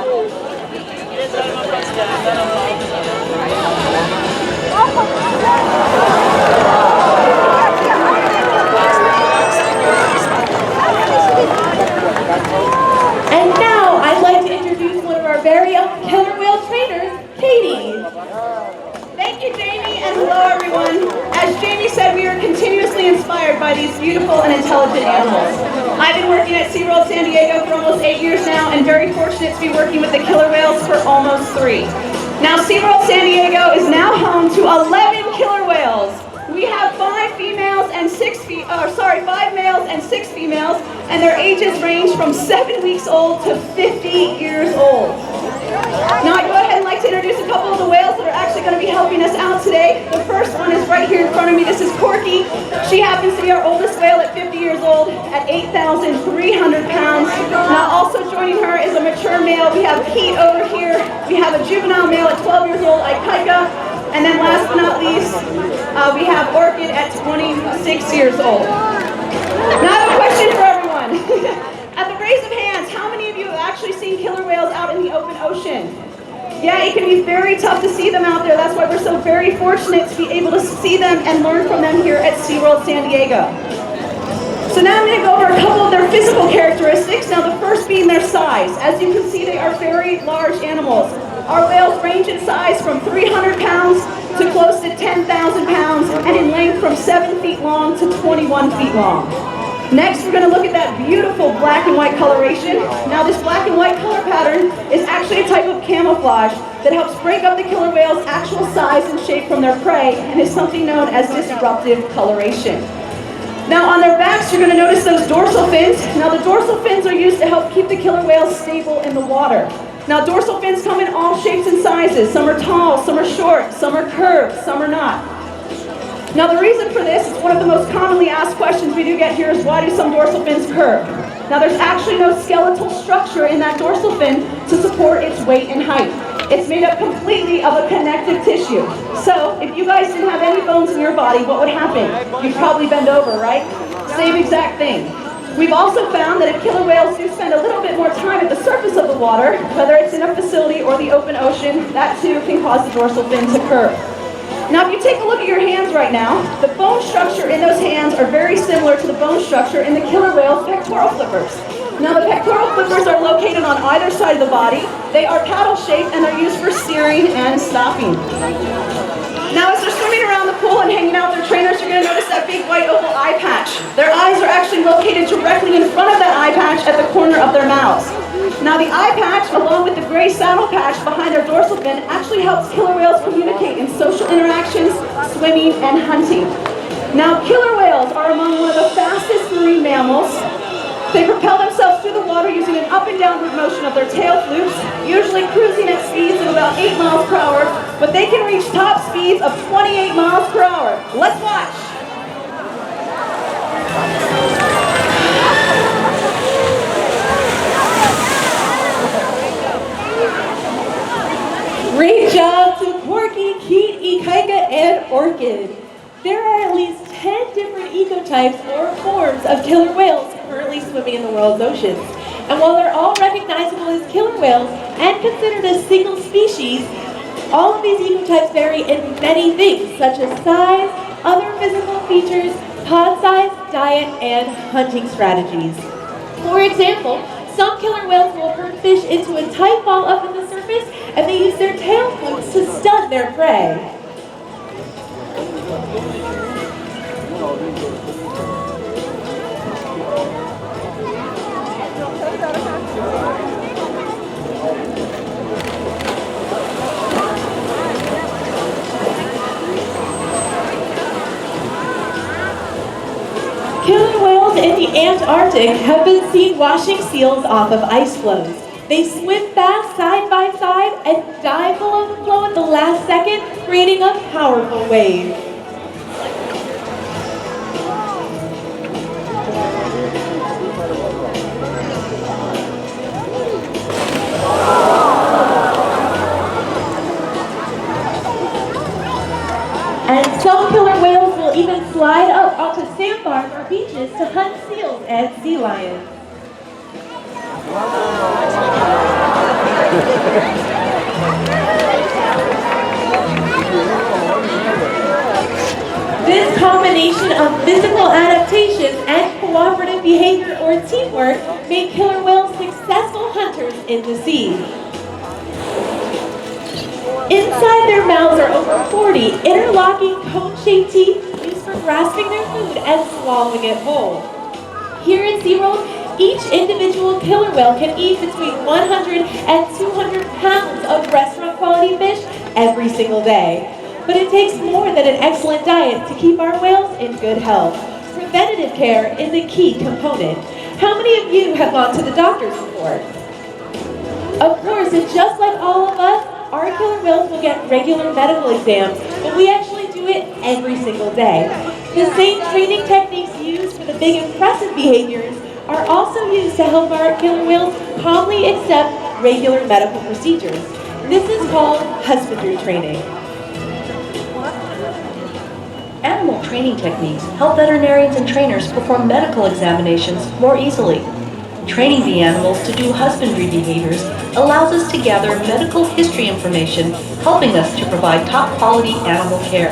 And now I'd like to introduce one of our very own killer whale trainers, Katie. Thank you, Jamie, and hello, everyone. As Jamie said, we are continuously inspired by these beautiful and intelligent animals. I've been working at SeaWorld San Diego for almost 8 years now, and very fortunate to be working with the killer whales for almost 3. Now, SeaWorld San Diego is now home to 11 killer whales. We have 5 males and 6 females, and their ages range from 7 weeks old to 50 years old. Now, I'd go ahead and like to introduce a couple of the whales that are actually going to be helping us out today. The first one is right here in front of me. This is Corky. She happens to be our oldest whale at 50 years old at 8,300 pounds. Now, also joining her is a mature male. We have Keet over here. We have a juvenile male at 12 years old, Ikaika. And then last but not least, we have Orchid at 26 years old. Now, I have a question for everyone. At the raise of hands, how many of you have actually seen killer whales out in the open ocean? Yeah, it can be very tough to see them out there. That's why we're so very fortunate to be able to see them and learn from them here at SeaWorld San Diego. So now I'm going to go over a couple of their physical characteristics. Now, the first being their size. As you can see, they are very large animals. Our whales range in size from 300 pounds to close to 10,000 pounds, and in length from 7 feet long to 21 feet long. Next, we're going to look at that beautiful black and white coloration. Now, this black and white color pattern is actually a type of camouflage that helps break up the killer whale's actual size and shape from their prey, and is something known as disruptive coloration. Now, on their backs, you're going to notice those dorsal fins. Now, the dorsal fins are used to help keep the killer whales stable in the water. Now, dorsal fins come in all shapes and sizes. Some are tall, some are short, some are curved, some are not. Now, the reason for this, is one of the most commonly asked questions we do get here is, why do some dorsal fins curve? Now, there's actually no skeletal structure in that dorsal fin to support its weight and height. It's made up completely of a connective tissue. So, if you guys didn't have any bones in your body, what would happen? You'd probably bend over, right? Same exact thing. We've also found that if killer whales do spend a little bit more time at the surface of the water, whether it's in a facility or the open ocean, that too can cause the dorsal fin to curve. Now, if you take a look at your hands right now, the bone structure in those hands are very similar to the bone structure in the killer whale's pectoral flippers. Now, the pectoral flippers are located on either side of the body. They are paddle-shaped and they're used for steering and stopping. Now, as they're swimming around the pool and hanging out with their trainers, you're going to notice that big white oval eye patch. Their eyes are actually located directly in front of that eye patch at the corner of their mouths. Now, the eye patch, along with the gray saddle patch behind their dorsal fin, actually helps killer whales communicate in social interactions, swimming, and hunting. Now, killer whales are among one of the fastest marine mammals. They propel themselves through the water using an up and downward motion of their tail flukes, usually cruising at speeds of about 8 miles per hour, but they can reach top speeds of 28 miles per hour. Let's watch. Great job to Corky, Keet, Ikaika, and Orchid. There are at least 10 different ecotypes or forms of killer whales currently swimming in the world's oceans. And while they're all recognizable as killer whales and considered a single species, all of these ecotypes vary in many things, such as size, other physical features, pod size, diet, and hunting strategies. For example, some killer whales will herd fish into a tight ball up at the surface, and they use their tail flukes to stun their prey. Killer whales in the Antarctic have been seen washing seals off of ice floes. They swim fast side by side and dive below the floe at the last second, creating a powerful wave. And some killer whales will even slide up onto sandbars or beaches to hunt seals and sea lions. This combination of physical adaptation and cooperative behavior or teamwork made killer whales successful hunters in the sea. Inside their mouths are over 40 interlocking cone-shaped teeth used for grasping their food and swallowing it whole. Here in SeaWorld, each individual killer whale can eat between 100 and 200 pounds of restaurant quality fish every single day. But it takes more than an excellent diet to keep our whales in good health. Preventative care is a key component. How many of you have gone to the doctors before? Of course, and just like all of us, our killer whales will get regular medical exams, but we actually do it every single day. The same training techniques used for the big impressive behaviors are also used to help our killer whales calmly accept regular medical procedures. This is called husbandry training. Animal training techniques help veterinarians and trainers perform medical examinations more easily. Training the animals to do husbandry behaviors allows us to gather medical history information, helping us to provide top quality animal care.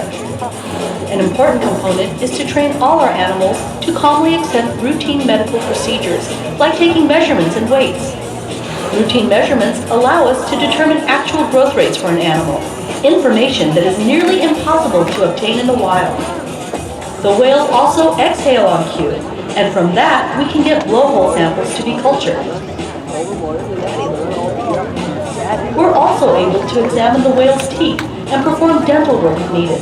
An important component is to train all our animals to calmly accept routine medical procedures, like taking measurements and weights. Routine measurements allow us to determine actual growth rates for an animal, information that is nearly impossible to obtain in the wild. The whales also exhale on cue, and from that we can get blowhole samples to be cultured. We're also able to examine the whale's teeth and perform dental work if needed.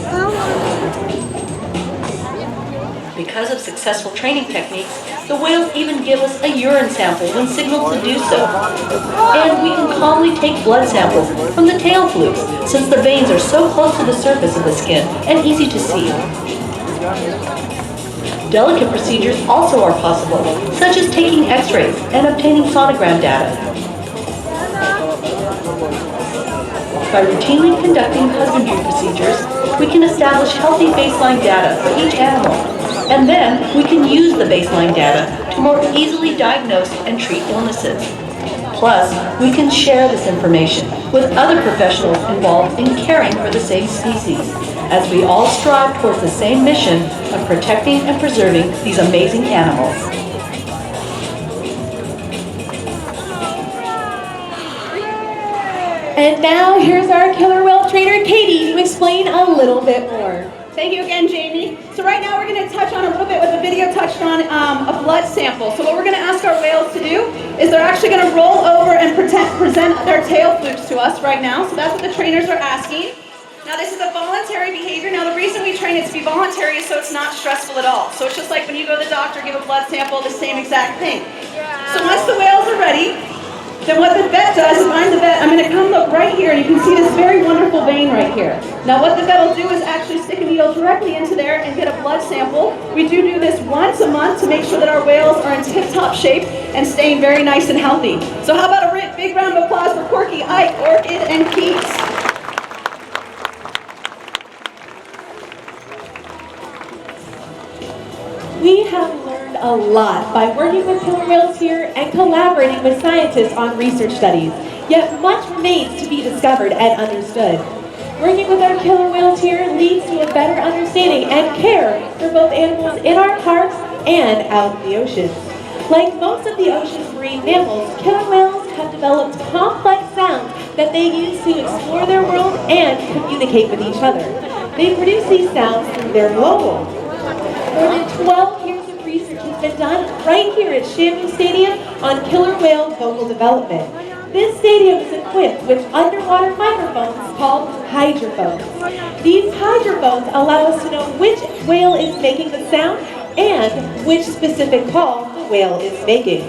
Because of successful training techniques, the whales even give us a urine sample when signaled to do so. And we can calmly take blood samples from the tail flukes, since the veins are so close to the surface of the skin and easy to see. Delicate procedures also are possible, such as taking x-rays and obtaining sonogram data. By routinely conducting husbandry procedures, we can establish healthy baseline data for each animal, and then we can use the baseline data to more easily diagnose and treat illnesses. Plus, we can share this information with other professionals involved in caring for the same species, as we all strive towards the same mission of protecting and preserving these amazing animals. And now here's our killer whale trainer, Katie, to explain a little bit more. Thank you again, Jamie. So right now we're going to touch on a little bit what the video touched on, a blood sample. So what we're going to ask our whales to do is they're actually going to roll over and present their tail flukes to us right now. So that's what the trainers are asking. Now this is a voluntary behavior. Now the reason we train it to be voluntary is so it's not stressful at all. So it's just like when you go to the doctor, give a blood sample, the same exact thing. So once the whales are ready, then what the vet does, if I'm the vet, I'm going to come look right here, and you can see this very wonderful vein right here. Now what the vet will do is actually stick a needle directly into there and get a blood sample. We do this once a month to make sure that our whales are in tip-top shape and staying very nice and healthy. So how about a big round of applause for Corky, Ike, Orchid, and Keet. We have learned a lot by working with killer whales here and collaborating with scientists on research studies, yet much remains to be discovered and understood. Working with our killer whales here leads to a better understanding and care for both animals in our parks and out in the oceans. Like most of the ocean's marine mammals, killer whales have developed complex sounds that they use to explore their world and communicate with each other. They produce these sounds through their blowhole. More than 12 years of research has been done right here at Shamu Stadium on killer whale vocal development. This stadium is equipped with underwater microphones called hydrophones. These hydrophones allow us to know which whale is making the sound and which specific call the whale is making.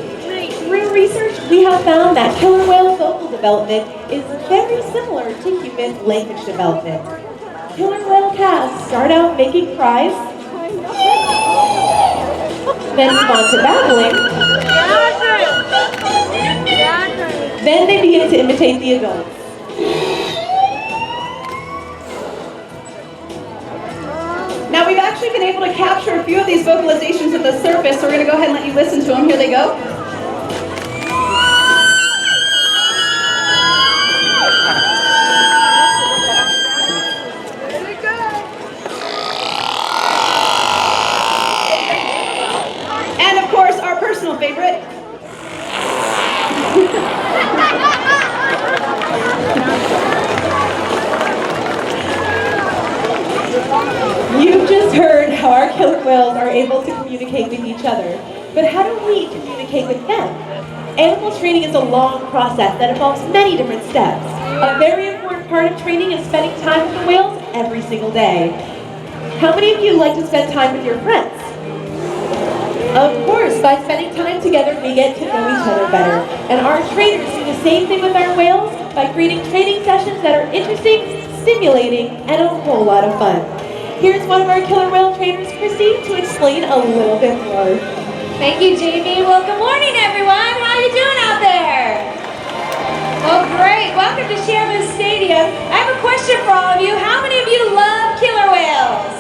Through research, we have found that killer whale vocal development is very similar to human language development. Killer whale calves start out making cries, then move on to babbling, then they begin to imitate the adults. Now we've actually been able to capture a few of these vocalizations at the surface, so we're going to go ahead and let you listen to them. Here they go. able to communicate with each other. But how do we communicate with them? Animal training is a long process that involves many different steps. A very important part of training is spending time with the whales every single day. How many of you like to spend time with your friends? Of course, by spending time together, we get to know each other better. And our trainers do the same thing with our whales by creating training sessions that are interesting, stimulating, and a whole lot of fun. Here's one of our killer whale trainers, Christy, to explain a little bit more. Thank you, Jamie. Well, good morning, everyone. How you doing out there? Well, great. Welcome to Shamu Stadium. I have a question for all of you. How many of you love killer whales?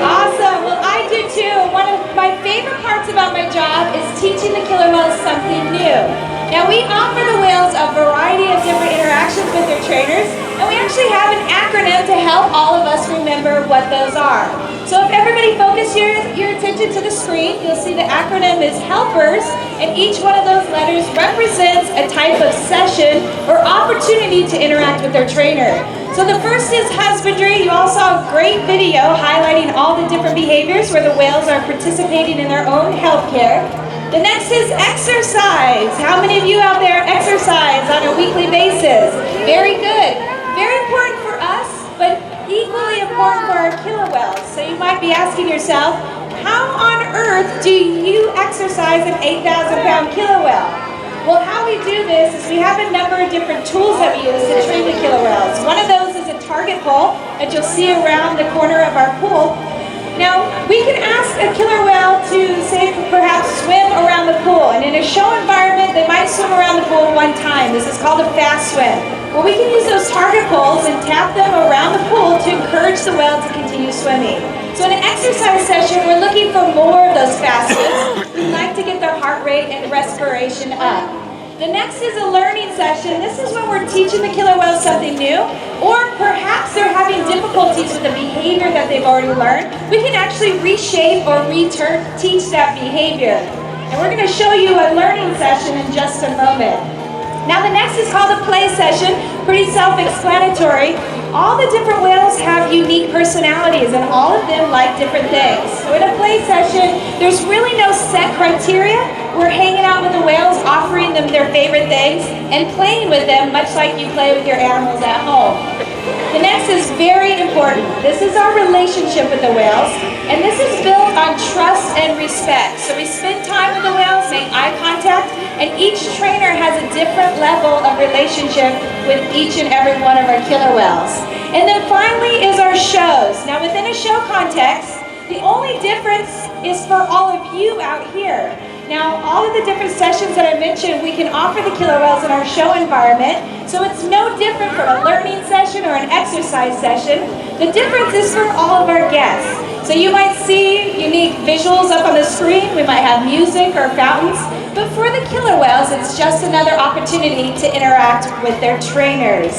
Awesome. Well, I do too. One of my favorite parts about my job is teaching the killer whales something new. Now, we offer the whales a variety of different interactions with their trainers, and we actually have an acronym to help all of us remember what those are. So if everybody focus your attention to the screen, you'll see the acronym is HELPERS, and each one of those letters represents a type of session or opportunity to interact with their trainer. So the first is husbandry. You all saw a great video highlighting all the different behaviors where the whales are participating in their own healthcare. The next is exercise. How many of you out there exercise on a weekly basis? Very good. Very important for us, but equally important for our killer whales. So you might be asking yourself, how on earth do you exercise an 8,000-pound killer whale? Well, how we do this is we have a number of different tools that we use to train the killer whales. One of those is a target pole that you'll see around the corner of our pool. Now, we can ask a killer whale to, say, perhaps swim around the pool. And in a show environment, they might swim around the pool one time. This is called a fast swim. Well, we can use those target poles and tap them around the pool to encourage the whale to continue swimming. So in an exercise session, we're looking for more of those fast swims. We like to get their heart rate and respiration up. The next is a learning session. This is when we're teaching the killer whales something new, or perhaps they're having difficulties with the behavior that they've already learned. We can actually reshape or teach that behavior. And we're going to show you a learning session in just a moment. Now the next is called a play session, pretty self-explanatory. All the different whales have unique personalities and all of them like different things. So in a play session, there's really no set criteria. We're hanging out with the whales, offering them their favorite things and playing with them much like you play with your animals at home. The next is very important. This is our relationship with the whales, and this is built on trust and respect. So we spend time with the whales, make eye contact, and each trainer has a different level of relationship with each and every one of our killer whales. And then finally is our shows. Now within a show context, the only difference is for all of you out here. Now, all of the different sessions that I mentioned, we can offer the killer whales in our show environment, so it's no different from a learning session or an exercise session. The difference is for all of our guests. So you might see unique visuals up on the screen, we might have music or fountains, but for the killer whales, it's just another opportunity to interact with their trainers.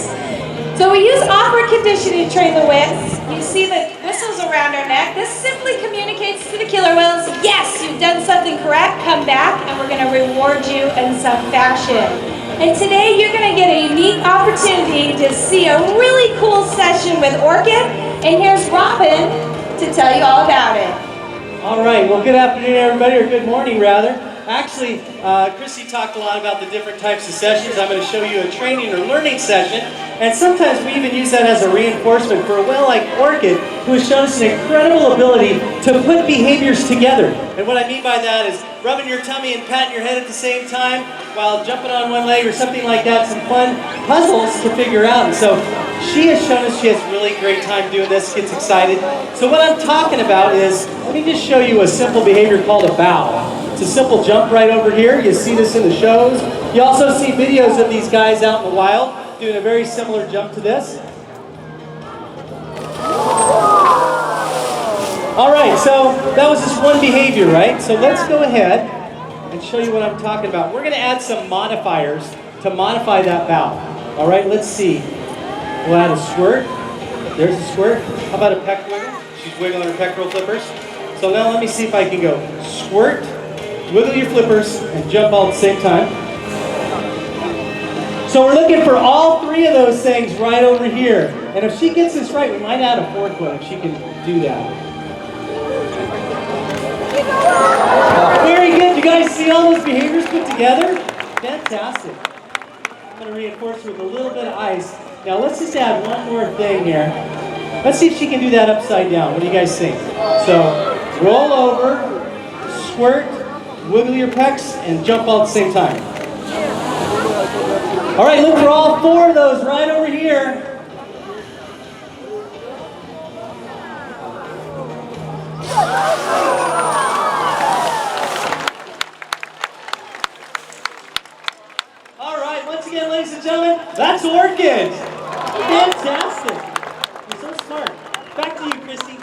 So we use awkward conditioning to train the whales. You see the whistles around our neck. This simply communicates to the killer whales, yes, you've done something correct, come back, and we're going to reward you in some fashion. And today you're going to get a unique opportunity to see a really cool session with Orchid, and here's Robin to tell you all about it. All right, well, good afternoon, everybody, or good morning, rather. Actually, Chrissy talked a lot about the different types of sessions. I'm going to show you a training or learning session, and sometimes we even use that as a reinforcement for a whale like Orchid, who has shown us an incredible ability to put behaviors together. And what I mean by that is rubbing your tummy and patting your head at the same time while jumping on one leg or something like that, some fun puzzles to figure out. And so she has shown us she has a really great time doing this, gets excited. So what I'm talking about is, let me just show you a simple behavior called a bow. It's a simple jump right over here. You see this in the shows. You also see videos of these guys out in the wild doing a very similar jump to this. All right, so that was just one behavior, right? So let's go ahead and show you what I'm talking about. We're going to add some modifiers to modify that bow. All right, let's see. We'll add a squirt. There's a squirt. How about a peck wiggle? She's wiggling her pectoral flippers. So now let me see if I can go squirt, wiggle your flippers, and jump all at the same time. So we're looking for all three of those things right over here. And if she gets this right, we might add a fourth one if she can do that. Very good. You guys see all those behaviors put together? Fantastic. I'm going to reinforce with a little bit of ice. Now let's just add one more thing here. Let's see if she can do that upside down. What do you guys think? So roll over, squirt, wiggle your pecs, and jump all at the same time. All right, look for all 4 of those right over here. All right, once again, ladies and gentlemen, that's Orchid. Fantastic. You're so smart. Back to you, Christy.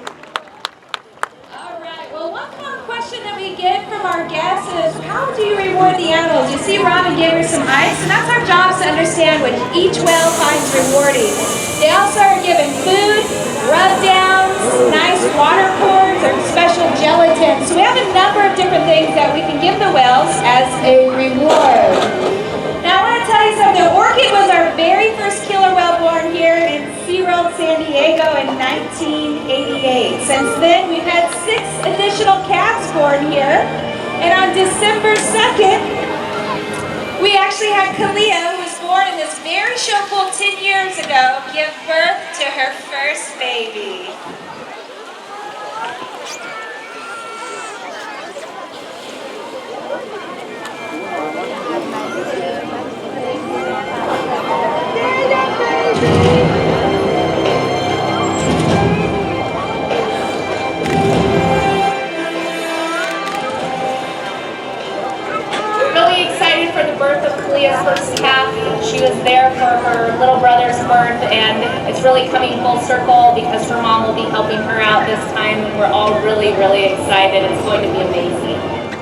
All right, well, one common question that we get from our guests is, how do you reward the animals? You see Robin gave her some ice, and that's our job to understand what each whale finds rewarding. They also are given food, rub downs, nice water cords, or special gelatin. So we have a number of different things that we can give the whales as a reward. Now I want to tell you something. Orchid was our very first killer whale born here in SeaWorld, San Diego in 1988. Since then, we've had 6 additional calves born here. And on December 2nd, we actually had Kalia, who was born in this very show pool 10 years ago, give birth to her first baby. Really excited for the birth of Kalia's first calf. She was there for her little brother's birth, and it's really coming full circle because her mom will be helping her out this time, and we're all really, really excited. It's going to be amazing.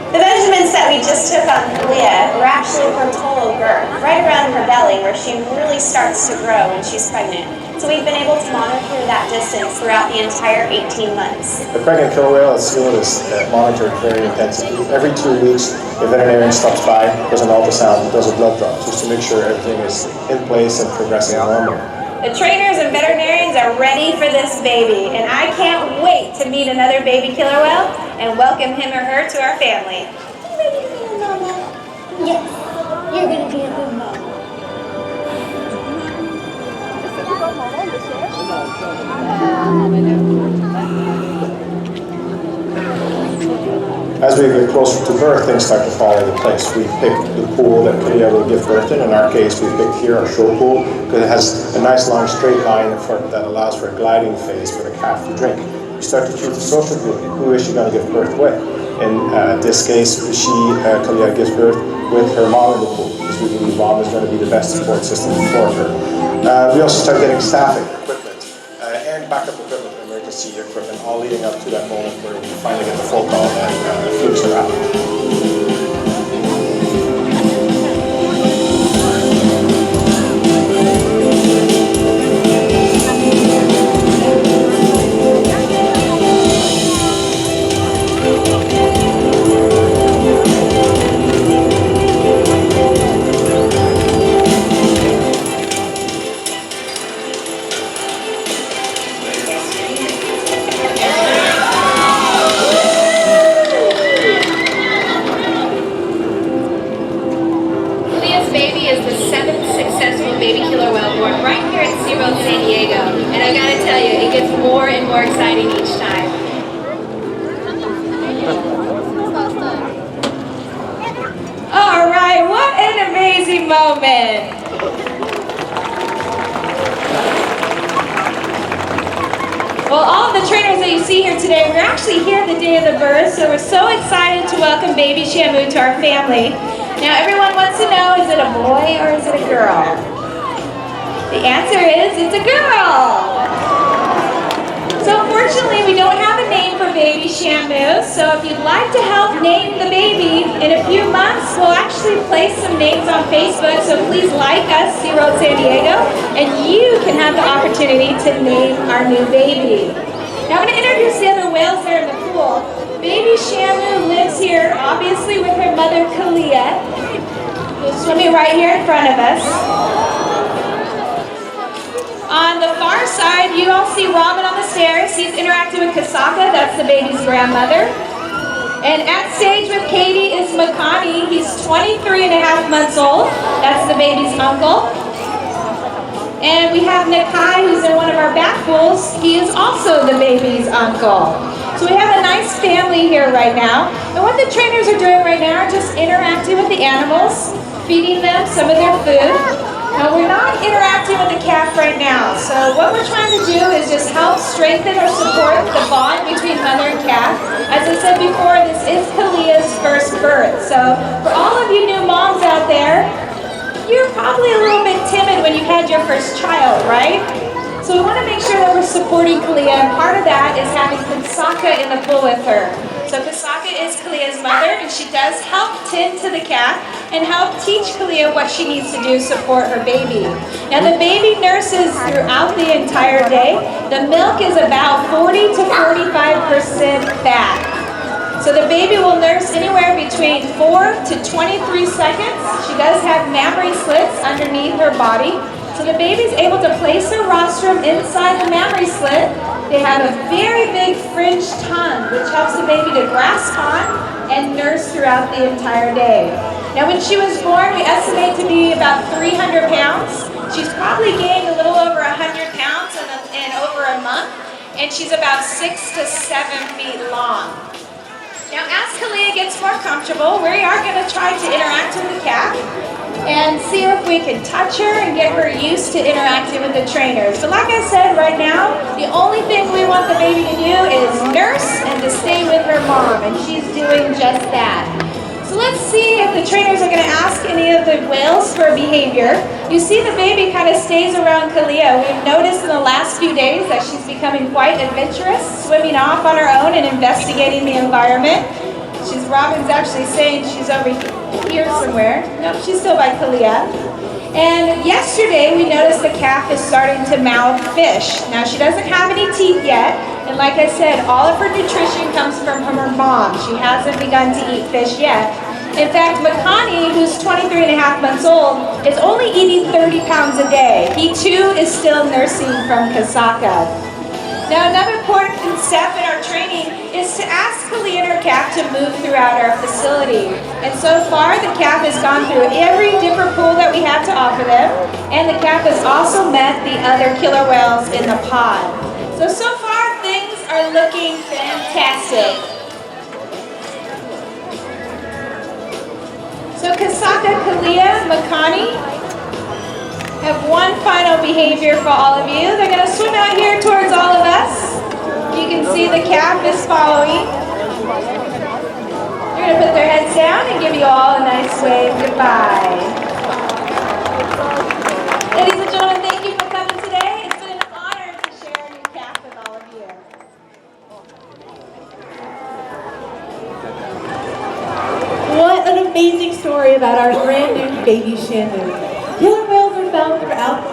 The measurements that we just took on Kalia were actually her total girth, right around her belly where she really starts to grow when she's pregnant. So we've been able to monitor that distance throughout the entire 18 months. The pregnant killer whale at SeaWorld is monitored very intensively. Every 2 weeks, the veterinarian stops by, does an ultrasound, does a blood draw, just to make sure everything is in place and progressing normally. The trainers and veterinarians are ready for this baby, and I can't wait to meet another baby killer whale and welcome him or her to our family. Are you ready to be a mama? Yes, you're going to be a good mama. As we get closer to birth, things start to fall into place. We pick the pool that Kalia will give birth in. In our case, we picked here our show pool because it has a nice long straight line in front that allows for a gliding phase for the calf to drink. We start to choose the social group. Who is she going to give birth with? In this case, Kalia gives birth with her mom in the pool because we believe mom is going to be the best support system for her. We also start getting staffing, equipment, and backup equipment, emergency equipment, all leading up to that moment where we finally get the full call and flukes are out. San Diego, and I gotta tell you, it gets more and more exciting each time. All right, what an amazing moment. Well, all of the trainers that you see here today, we're actually here the day of the birth, so we're so excited to welcome baby Shamu to our family. Now, everyone wants to know, is it a boy or is it a girl? The answer is, it's a girl! So unfortunately, we don't have a name for baby Shamu, so if you'd like to help name the baby, in a few months, we'll actually place some names on Facebook, so please like us, SeaWorld San Diego, and you can have the opportunity to name our new baby. Now I'm going to introduce the other whales there in the pool. Baby Shamu lives here, obviously, with her mother, Kalia, who's swimming right here in front of us. On the far side, you all see Robin on the stairs. He's interacting with Kasatka, that's the baby's grandmother. And at stage with Katie is Makani. He's 23 and a half months old. That's the baby's uncle. And we have Nakai, who's in one of our back pools. He is also the baby's uncle. So we have a nice family here right now. And what the trainers are doing right now are just interacting with the animals, feeding them some of their food. Now we're not interacting with the calf right now. So what we're trying to do is just help strengthen or support the bond between mother and calf. As I said before, this is Kalia's first birth. So for all of you new moms out there, you're probably a little bit timid when you had your first child, right? So we want to make sure that we're supporting Kalia, and part of that is having Kasatka in the pool with her. So Kasatka is Kalia's mother, and she does help tend to the calf and help teach Kalia what she needs to do to support her baby. Now the baby nurses throughout the entire day. The milk is about 40 to 45% fat. So the baby will nurse anywhere between 4 to 23 seconds. She does have mammary slits underneath her body. So the baby's able to place her rostrum inside the mammary slit. They have a very big fringed tongue, which helps the baby to grasp on and nurse throughout the entire day. Now when she was born, we estimate to be about 300 pounds. She's probably gained a little over 100 pounds in over a month. And she's about 6 to 7 feet long. Now as Kalia gets more comfortable, we are going to try to interact with the calf and see if we can touch her and get her used to interacting with the trainers. But like I said, right now, the only thing we want the baby to do is nurse and to stay with her mom, and she's doing just that. So let's see if the trainers are going to ask any of the whales for behavior. You see the baby kind of stays around Kalia. We've noticed in the last few days that she's becoming quite adventurous, swimming off on her own and investigating the environment. Robin's actually saying she's over here somewhere. No, she's still by Kalia. And yesterday we noticed the calf is starting to mouth fish. Now she doesn't have any teeth yet, and like I said, all of her nutrition comes from her mom. She hasn't begun to eat fish yet. In fact, Makani, who's 23 and a half months old, is only eating 30 pounds a day. He too is still nursing from Kasatka. Now another important step in our training is to ask Kalia and her calf to move throughout our facility. And so far the calf has gone through every different pool that we have to offer them, and the calf has also met the other killer whales in the pod. So far things are looking fantastic. So Kasatka, Kalia, Makani have one final behavior for all of you. They're going to swim out here towards all of us. You can see the calf is following. They're going to put their heads down and give you all a nice wave goodbye. Ladies and gentlemen, thank you for coming today. It's been an honor to share a new calf with all of you. What an amazing story about our brand new baby Shamu. Killer whales are found throughout the